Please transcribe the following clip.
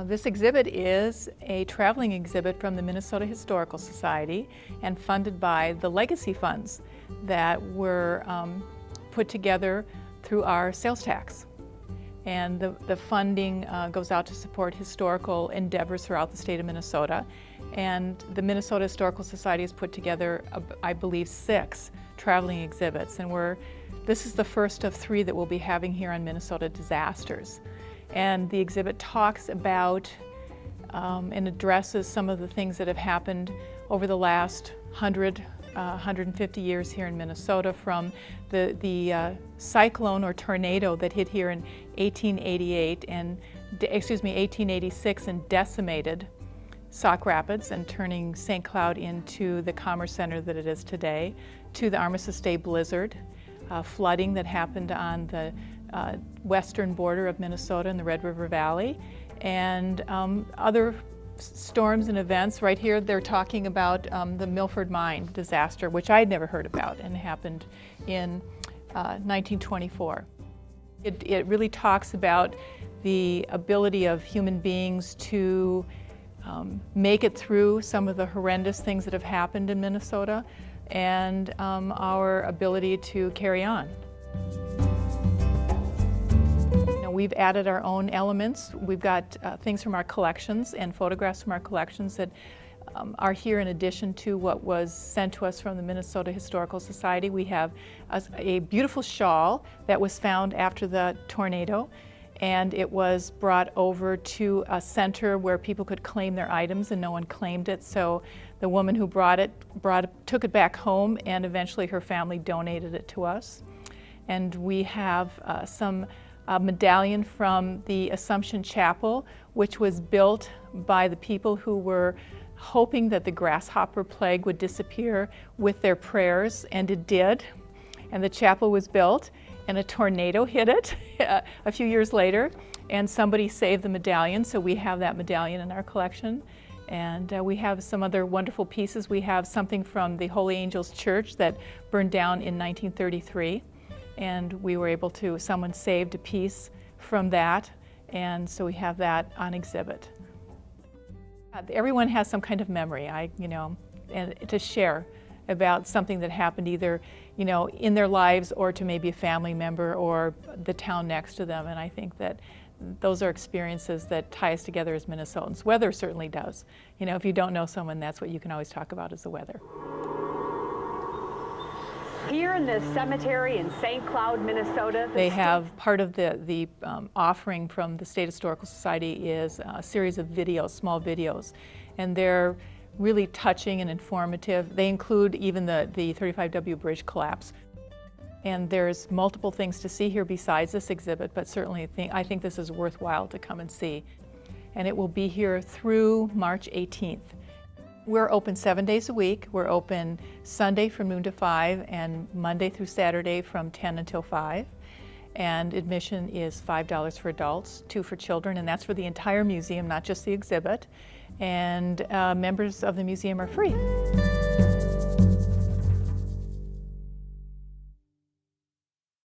This exhibit is a traveling exhibit from the Minnesota Historical Society and funded by the legacy funds that were put together through our sales tax. And the funding goes out to support historical endeavors throughout the state of Minnesota. And the Minnesota Historical Society has put together, I believe, 6 traveling exhibits. And this is the first of 3 that we'll be having here on Minnesota disasters. And the exhibit talks about and addresses some of the things that have happened over the last 150 years here in Minnesota, from the cyclone or tornado that hit here in 1886 and decimated Sauk Rapids and turning St. Cloud into the commerce center that it is today, to the Armistice Day blizzard, flooding that happened on the western border of Minnesota in the Red River Valley, and other storms and events. Right here they're talking about the Milford Mine disaster, which I'd never heard about, and happened in 1924. It really talks about the ability of human beings to make it through some of the horrendous things that have happened in Minnesota, and our ability to carry on. We've added our own elements. We've got things from our collections and photographs from our collections that are here in addition to what was sent to us from the Minnesota Historical Society. We have a beautiful shawl that was found after the tornado, and it was brought over to a center where people could claim their items, and no one claimed it. So the woman who took it back home, and eventually her family donated it to us. And we have a medallion from the Assumption Chapel, which was built by the people who were hoping that the grasshopper plague would disappear with their prayers, and it did. And the chapel was built, and a tornado hit it a few years later, and somebody saved the medallion, so we have that medallion in our collection. And we have some other wonderful pieces. We have something from the Holy Angels Church that burned down in 1933. And we were able to, someone saved a piece from that, and so we have that on exhibit. Everyone has some kind of memory, and to share about something that happened either, in their lives, or to maybe a family member or the town next to them. And I think that those are experiences that tie us together as Minnesotans. Weather certainly does. If you don't know someone, that's what you can always talk about, is the weather. Here in the cemetery in St. Cloud, Minnesota, they have part of the offering from the State Historical Society is a series of videos, small videos, and they're really touching and informative. They include even the 35W bridge collapse. And there's multiple things to see here besides this exhibit, but certainly I think this is worthwhile to come and see. And it will be here through March 18th. We're open 7 days a week. We're open Sunday from noon to 5 and Monday through Saturday from 10 until 5. And admission is $5 for adults, $2 for children, and that's for the entire museum, not just the exhibit. And members of the museum are free.